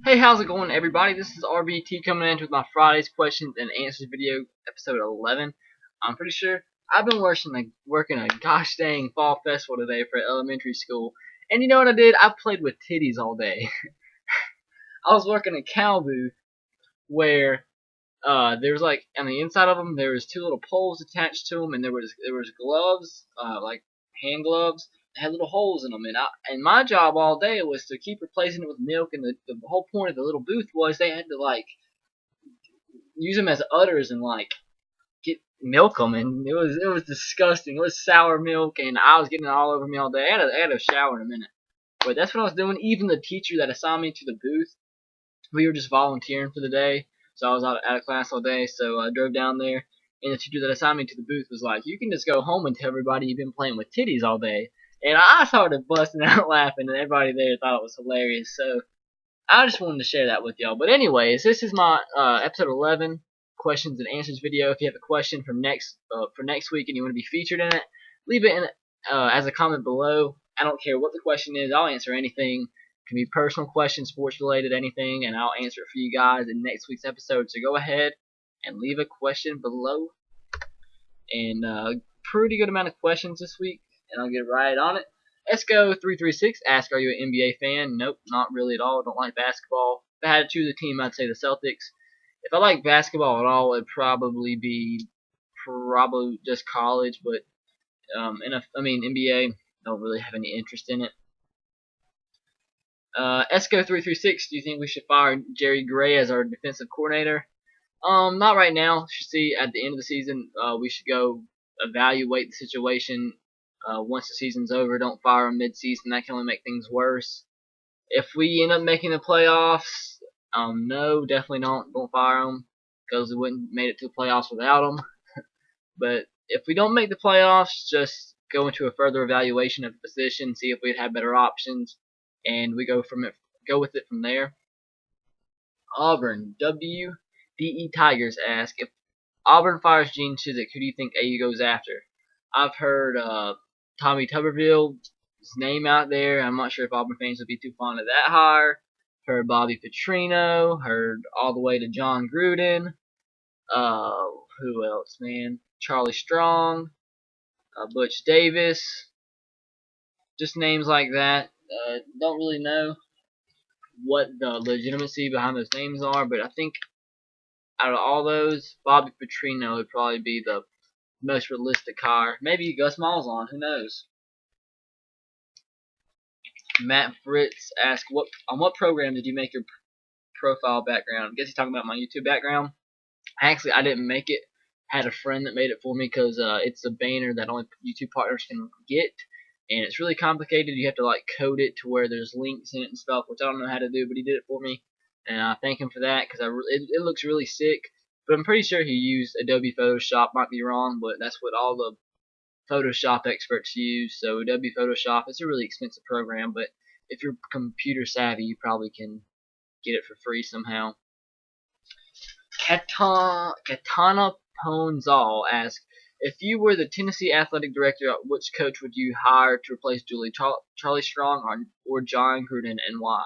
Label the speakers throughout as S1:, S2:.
S1: Hey, how's it going, everybody? This is RBT coming in with my Friday's questions and answers video, episode 11. I'm pretty sure I've been working a gosh dang fall festival today for elementary school, and you know what I did? I played with titties all day. I was working a cow booth where there was like on the inside of them there was two little poles attached to them, and there was gloves, like hand gloves. That had little holes in them, and my job all day was to keep replacing it with milk. And the whole point of the little booth was they had to like use them as udders and like milk them, and it was disgusting. It was sour milk, and I was getting it all over me all day. I had a shower in a minute, but that's what I was doing. Even the teacher that assigned me to the booth, we were just volunteering for the day, so I was out of class all day. So I drove down there, and the teacher that assigned me to the booth was like, "You can just go home and tell everybody you've been playing with titties all day." And I started busting out laughing, and everybody there thought it was hilarious. So I just wanted to share that with y'all. But anyways, this is my episode 11 questions and answers video. If you have a question for next week and you want to be featured in it, leave it in as a comment below. I don't care what the question is. I'll answer anything. It can be personal questions, sports related, anything, and I'll answer it for you guys in next week's episode. So go ahead and leave a question below. And pretty good amount of questions this week, and I'll get right on it. Esco336 asks, are you an NBA fan? Nope, not really at all. Don't like basketball. If I had to choose a team, I'd say the Celtics. If I like basketball at all, it'd probably be just college, but NBA, don't really have any interest in it. Esco336, do you think we should fire Jerry Gray as our defensive coordinator? Not right now. Should see at the end of the season. We should go evaluate the situation once the season's over. Don't fire him mid-season. That can only make things worse. If we end up making the playoffs, no, definitely don't fire him, because we wouldn't have made it to the playoffs without him. But if we don't make the playoffs, just go into a further evaluation of the position, see if we'd have better options, and we go with it from there. Auburn WDE Tigers ask, if Auburn fires Gene Chizik, who do you think AU goes after? I've heard Tommy Tuberville's name out there. I'm not sure if Auburn fans would be too fond of that hire. Heard Bobby Petrino. Heard all the way to John Gruden. Who else, man? Charlie Strong. Butch Davis. Just names like that. Don't really know what the legitimacy behind those names are, but I think out of all those, Bobby Petrino would probably be the most realistic hire. Maybe Gus Malzahn, who knows? Matt Fritz asks, on what program did you make your profile background? I guess he's talking about my YouTube background. Actually, I didn't make it. I had a friend that made it for me, because it's a banner that only YouTube partners can get, and it's really complicated. You have to like code it to where there's links in it and stuff, which I don't know how to do, but he did it for me, and I thank him for that, because it looks really sick. But I'm pretty sure he used Adobe Photoshop. Might be wrong, but that's what all the Photoshop experts use. So Adobe Photoshop, it's a really expensive program, but if you're computer savvy, you probably can get it for free somehow. Katana Ponzal asks, if you were the Tennessee athletic director, which coach would you hire to replace Charlie Strong or John Gruden, and why?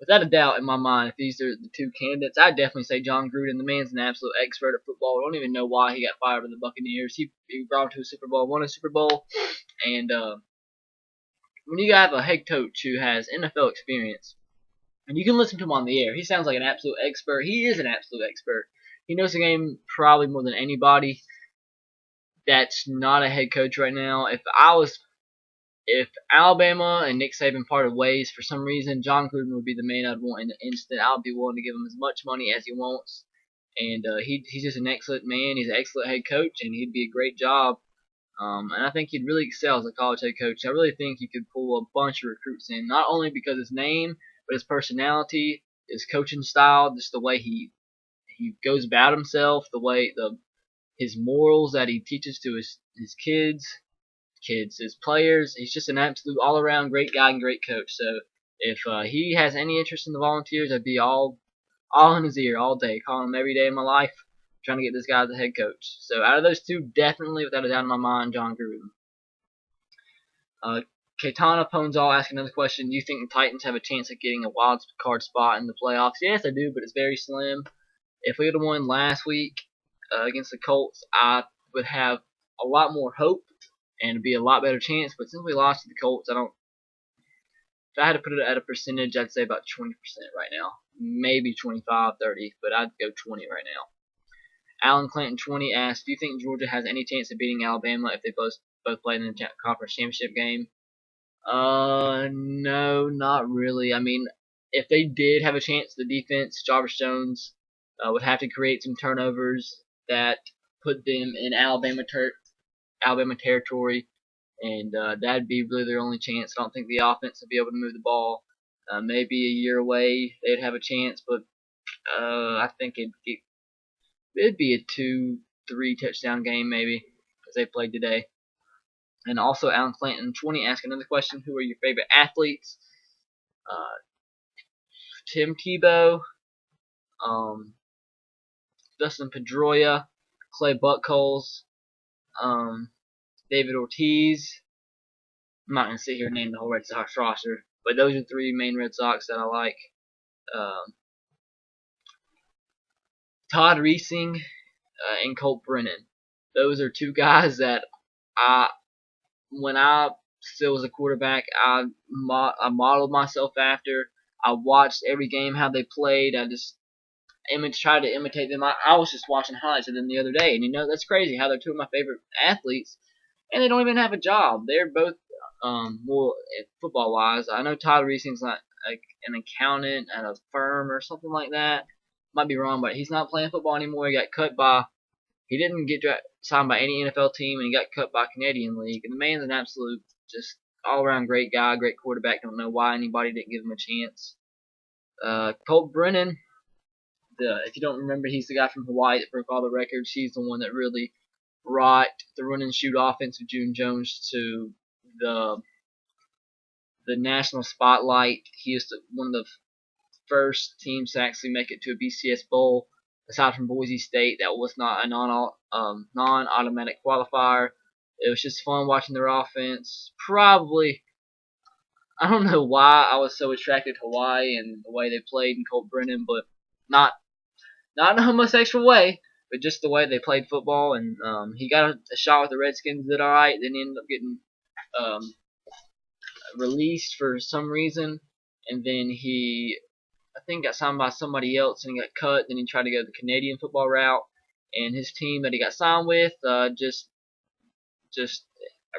S1: Without a doubt, in my mind, if these are the two candidates, I'd definitely say John Gruden. The man's an absolute expert at football. I don't even know why he got fired with the Buccaneers. He brought him to a Super Bowl, won a Super Bowl, and when you have a head coach who has NFL experience, and you can listen to him on the air, he sounds like an absolute expert. He is an absolute expert. He knows the game probably more than anybody that's not a head coach right now. If Alabama and Nick Saban parted ways for some reason, John Gruden would be the man I'd want in the instant. I'll be willing to give him as much money as he wants. And he's just an excellent man. He's an excellent head coach, and he'd be a great job. And I think he'd really excel as a college head coach. I really think he could pull a bunch of recruits in, not only because of his name, but his personality, his coaching style, just the way he goes about himself, his morals that he teaches to his kids, his players. He's just an absolute all-around great guy and great coach. So if he has any interest in the Volunteers, I'd be all in his ear all day, calling him every day of my life, trying to get this guy as a head coach. So out of those two, definitely, without a doubt in my mind, John Gruden. Kaitana Ponzal asking another question. Do you think the Titans have a chance of getting a wild card spot in the playoffs? Yes, I do, but it's very slim. If we would have won last week against the Colts, I would have a lot more hope and it'd be a lot better chance. But since we lost to the Colts, I don't. If I had to put it at a percentage, I'd say about 20% right now. Maybe 25, 30, but I'd go 20 right now. Alan Clinton 20 asks, do you think Georgia has any chance of beating Alabama if they both play in the conference championship game? No, not really. I mean, if they did have a chance, the defense, Jarvis Jones, would have to create some turnovers that put them in Alabama territory, and that'd be really their only chance. I don't think the offense would be able to move the ball. Maybe a year away they'd have a chance, but I think it'd be a 2-3 touchdown game maybe, as they played today. And also Alan Clanton 20 asked another question: who are your favorite athletes? Tim Tebow, Dustin Pedroia, Clay Buchholz, David Ortiz. I'm not going to sit here and name the whole Red Sox roster, but those are three main Red Sox that I like. Todd Reesing and Colt Brennan. Those are two guys that when I still was a quarterback, I modeled myself after. I watched every game how they played. I just tried to imitate them. I was just watching highlights of them the other day, and that's crazy how they're two of my favorite athletes, and they don't even have a job. They're both more football wise. I know Todd Reesing's not an accountant at a firm or something like that. Might be wrong, but he's not playing football anymore. He didn't get signed by any NFL team, and he got cut by Canadian League. And the man's an absolute, just all-around great guy, great quarterback. Don't know why anybody didn't give him a chance. Colt Brennan, if you don't remember, he's the guy from Hawaii that broke all the records. He's the one that really brought the run-and-shoot offense of June Jones to the national spotlight. He is one of the first teams to actually make it to a BCS Bowl, aside from Boise State. That was not a non-automatic qualifier. It was just fun watching their offense. Probably, I don't know why I was so attracted to Hawaii and the way they played in Colt Brennan, but not in a homosexual way, but just the way they played football. And he got a shot with the Redskins, did all right. Then he ended up getting released for some reason, and then I think got signed by somebody else and he got cut. Then he tried to go the Canadian football route, and his team that he got signed with just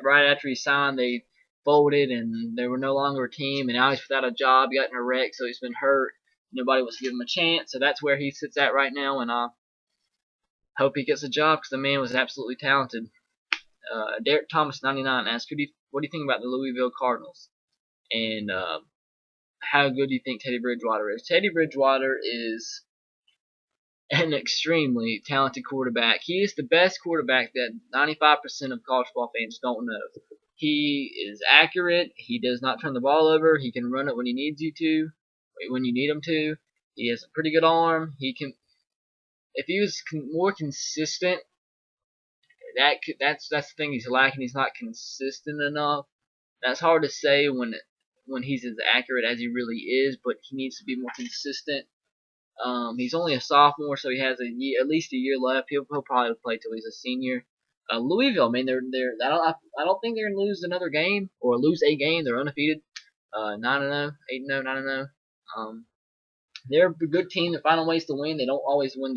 S1: right after he signed, they folded and they were no longer a team. And now he's without a job, got in a wreck, so he's been hurt. Nobody wants to give him a chance, so that's where he sits at right now. And I hope he gets a job because the man was absolutely talented. Derek Thomas 99 asked, what do you think about the Louisville Cardinals? And how good do you think Teddy Bridgewater is? Teddy Bridgewater is an extremely talented quarterback. He is the best quarterback that 95% of college football fans don't know. He is accurate. He does not turn the ball over. He can run it when he needs you to, when you need him to. He has a pretty good arm. If he was more consistent, that's the thing he's lacking. He's not consistent enough. That's hard to say when he's as accurate as he really is, but he needs to be more consistent. He's only a sophomore, so he has at least a year left. He'll probably play till he's a senior. Louisville, I don't think they're gonna lose another game or lose a game. They're undefeated, 9-0, 8-0, 9-0. They're a good team. They're finding ways to win. They don't always win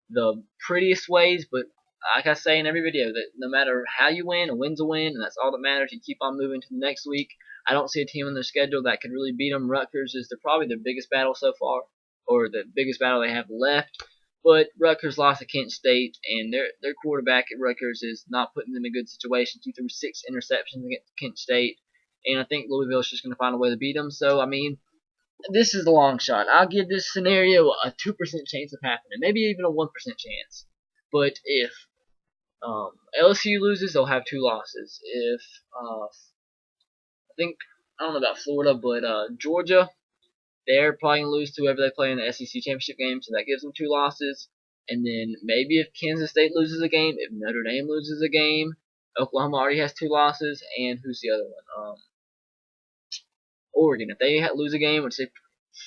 S1: the prettiest ways, but like I say in every video, that no matter how you win, a win's a win, and that's all that matters. You keep on moving to the next week. I don't see a team on their schedule that could really beat them. Rutgers is probably their biggest battle so far, or the biggest battle they have left. But Rutgers lost to Kent State, and their quarterback at Rutgers is not putting them in good situations. He threw 6 interceptions against Kent State, and I think Louisville is just going to find a way to beat them. So, this is the long shot. I'll give this scenario a 2% chance of happening, maybe even a 1% chance. But if LSU loses, they'll have 2 losses. If I don't know about Florida, but Georgia, they're probably going to lose to whoever they play in the SEC championship game, so that gives them 2 losses. And then maybe if Kansas State loses a game, if Notre Dame loses a game, Oklahoma already has 2 losses, and who's the other one? Oregon. If they lose a game, which they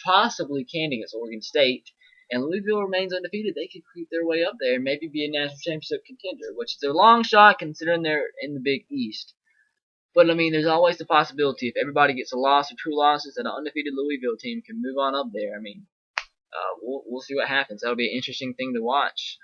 S1: possibly can against Oregon State, and Louisville remains undefeated, they could creep their way up there and maybe be a national championship contender, which is a long shot considering they're in the Big East. But I mean, there's always the possibility if everybody gets a loss or two losses, that an undefeated Louisville team can move on up there. I mean, we'll see what happens. That'll be an interesting thing to watch.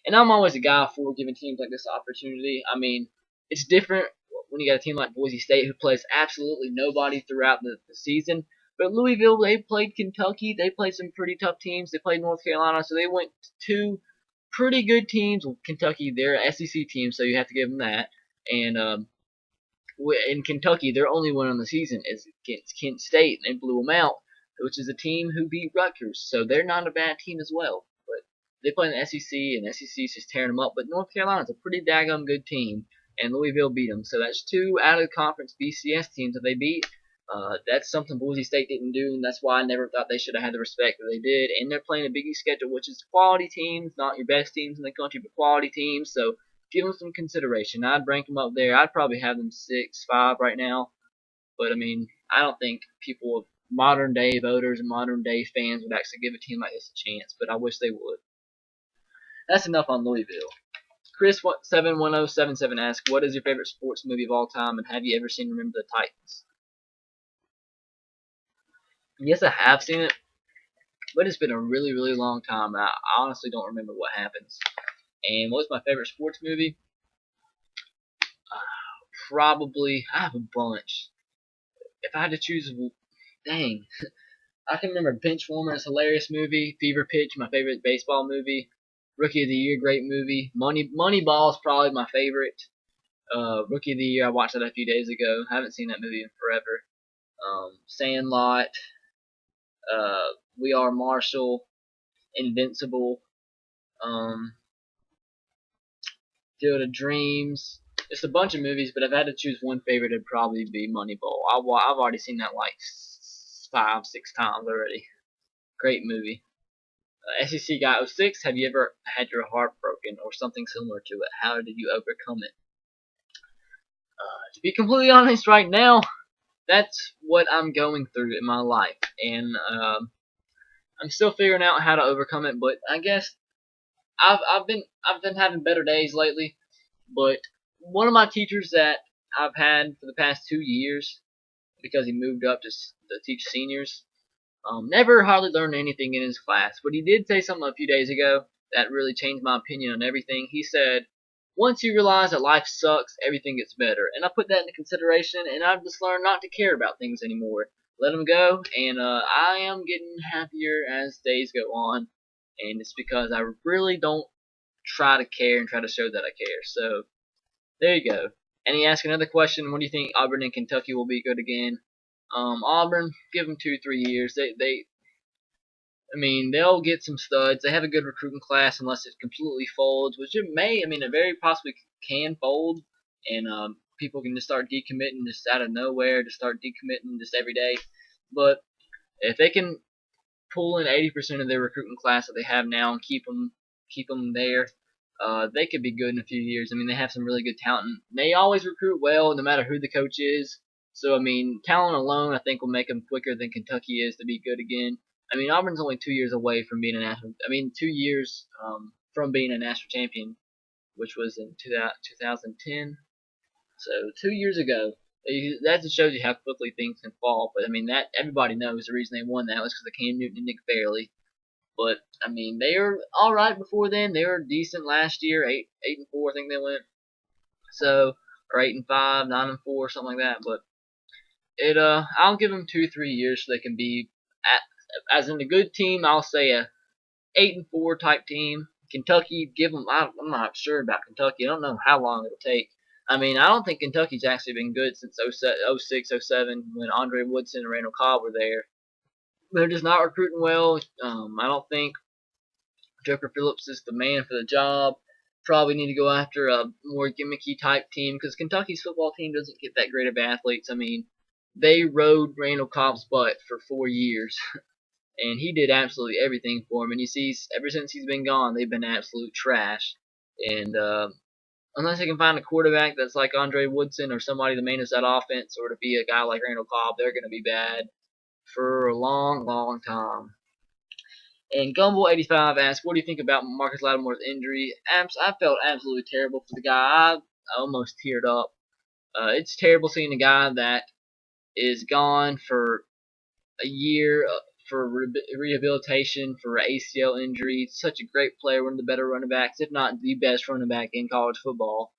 S1: And I'm always a guy for giving teams like this opportunity. I mean, it's different when you got a team like Boise State who plays absolutely nobody throughout the season. But Louisville, they played Kentucky. They played some pretty tough teams. They played North Carolina, so they went to two pretty good teams. Well, Kentucky, they're an SEC team, so you have to give them that. And in Kentucky, their only win on the season is against Kent State, and they blew them out, which is a team who beat Rutgers, so they're not a bad team as well. But they play in the SEC, and the SEC is just tearing them up. But North Carolina's a pretty daggone good team, and Louisville beat them. So that's two out of the conference BCS teams that they beat. That's something Boise State didn't do, and that's why I never thought they should have had the respect that they did. And they're playing a Big East schedule, which is quality teams, not your best teams in the country, but quality teams. So give them some consideration. I'd rank them up there. I'd probably have them 6-5 right now. But I mean, I don't think people, modern day voters and modern day fans, would actually give a team like this a chance. But I wish they would. That's enough on Louisville. Chris71077 asks, what is your favorite sports movie of all time, and have you ever seen Remember the Titans? Yes, I have seen it, but it's been a really, really long time, and I honestly don't remember what happens. And what's my favorite sports movie? Probably, I have a bunch. If I had to choose, dang, I can remember Benchwarmer, it's a hilarious movie. Fever Pitch, my favorite baseball movie. Rookie of the Year, great movie. Moneyball is probably my favorite. Rookie of the Year, I watched that a few days ago. I haven't seen that movie in forever. Sandlot. We Are Marshall, Invincible, Field of Dreams. Just a bunch of movies, but if I had to choose one favorite, it'd probably be Moneyball. I've already seen that like 5-6 times already. Great movie. SEC Guy 06, have you ever had your heart broken or something similar to it? How did you overcome it? To be completely honest, right now, that's what I'm going through in my life, and I'm still figuring out how to overcome it. But I guess I've been having better days lately. But one of my teachers that I've had for the past 2 years, because he moved up to teach seniors, never hardly learned anything in his class. But he did say something a few days ago that really changed my opinion on everything. He said, once you realize that life sucks, everything gets better. And I put that into consideration, and I've just learned not to care about things anymore. Let them go, and I am getting happier as days go on. And it's because I really don't try to care and try to show that I care. So, there you go. And he asked another question, what do you think Auburn and Kentucky will be good again? Auburn, give them 2-3 years. I mean, they'll get some studs. They have a good recruiting class unless it completely folds, which it may. I mean, it very possibly can fold, and people can just start decommitting just out of nowhere, just start decommitting just every day. But if they can pull in 80% of their recruiting class that they have now and keep them there, they could be good in a few years. I mean, they have some really good talent. And they always recruit well, no matter who the coach is. So, I mean, talent alone, I think, will make them quicker than Kentucky is to be good again. I mean, Auburn's only 2 years away from being a national. I mean, 2 years from being a national champion, which was in 2010. So 2 years ago. That just shows you how quickly things can fall. But I mean, that everybody knows the reason they won that was because of Cam Newton and Nick Fairley. But I mean, they were all right before then. They were decent last year, 8-4, I think they went. So, or 8-5, 9-4, something like that. But I'll give them 2-3 years so they can be as in a good team. I'll say a 8-4 type team. Kentucky, give them. I'm not sure about Kentucky. I don't know how long it'll take. I mean, I don't think Kentucky's actually been good since 06, 07 when Andre Woodson and Randall Cobb were there. They're just not recruiting well. I don't think Joker Phillips is the man for the job. Probably need to go after a more gimmicky type team because Kentucky's football team doesn't get that great of athletes. I mean, they rode Randall Cobb's butt for 4 years, and he did absolutely everything for him. And you see, ever since he's been gone, they've been absolute trash. And unless they can find a quarterback that's like Andre Woodson or somebody to manage that offense, or to be a guy like Randall Cobb, they're going to be bad for a long, long time. And Gumball85 asks, what do you think about Marcus Lattimore's injury? I felt absolutely terrible for the guy. I almost teared up. It's terrible seeing a guy that is gone for a year for rehabilitation for ACL injury. Such a great player, one of the better running backs, if not the best running back in college football.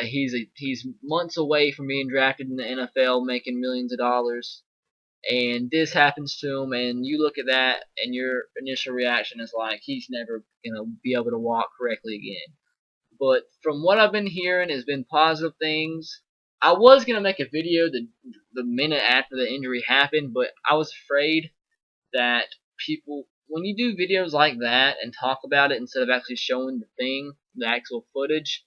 S1: He's months away from being drafted in the NFL, making millions of dollars, and this happens to him. And you look at that, and your initial reaction is like, he's never gonna be able to walk correctly again. But from what I've been hearing, has been positive things. I was gonna make a video the minute after the injury happened, but I was afraid that people, when you do videos like that and talk about it instead of actually showing the actual footage,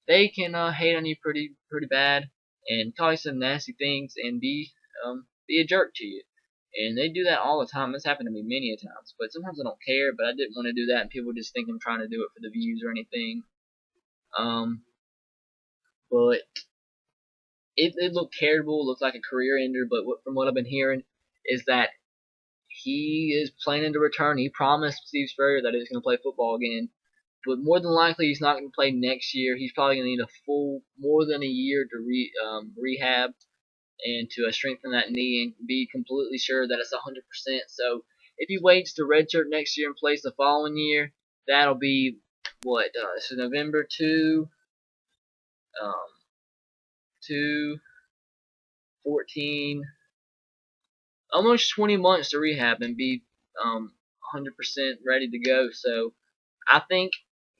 S1: they can hate on you pretty bad and call you some nasty things and be a jerk to you. And they do that all the time. This happened to me many a times. But sometimes I don't care. But I didn't want to do that, and people just think I'm trying to do it for the views or anything. But it looked terrible. It looked like a career ender. But from what I've been hearing is that he is planning to return. He promised Steve Spurrier that he was going to play football again. But more than likely, he's not going to play next year. He's probably going to need more than a year to rehab and to strengthen that knee and be completely sure that it's 100%. So if he waits to redshirt next year and plays the following year, that'll be what? This is November 14, almost 20 months to rehab and be 100% ready to go. So I think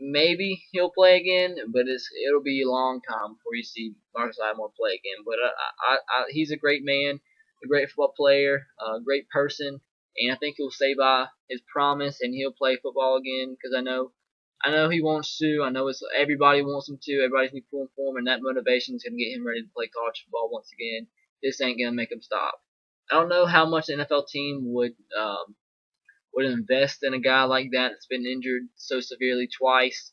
S1: maybe he'll play again, but it'll be a long time before you see Marcus Lattimore play again. But he's a great man, a great football player, a great person, and I think he'll stay by his promise and he'll play football again because I know he wants to. I know everybody wants him to. Everybody's going to be pulling for him, and that motivation is going to get him ready to play college football once again. This ain't going to make him stop. I don't know how much the NFL team would invest in a guy like that that's been injured so severely twice,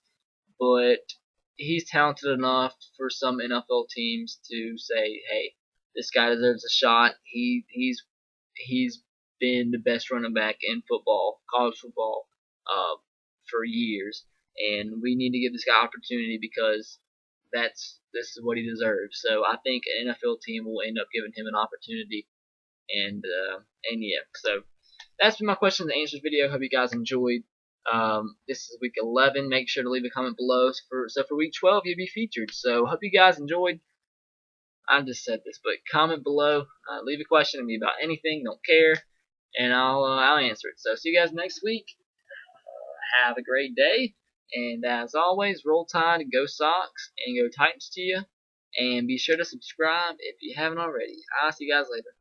S1: but he's talented enough for some NFL teams to say, hey, this guy deserves a shot. He's been the best running back in football, college football, for years, and we need to give this guy opportunity because this is what he deserves. So I think an NFL team will end up giving him an opportunity, and yeah, so that's been my questions and answers video. Hope you guys enjoyed. This is week 11. Make sure to leave a comment below. So for week 12, you'll be featured. So hope you guys enjoyed. I just said this, but comment below. Leave a question to me about anything. Don't care, and I'll answer it. So see you guys next week. Have a great day, and as always, roll Tide, go Sox, and go Titans to you. And be sure to subscribe if you haven't already. I'll see you guys later.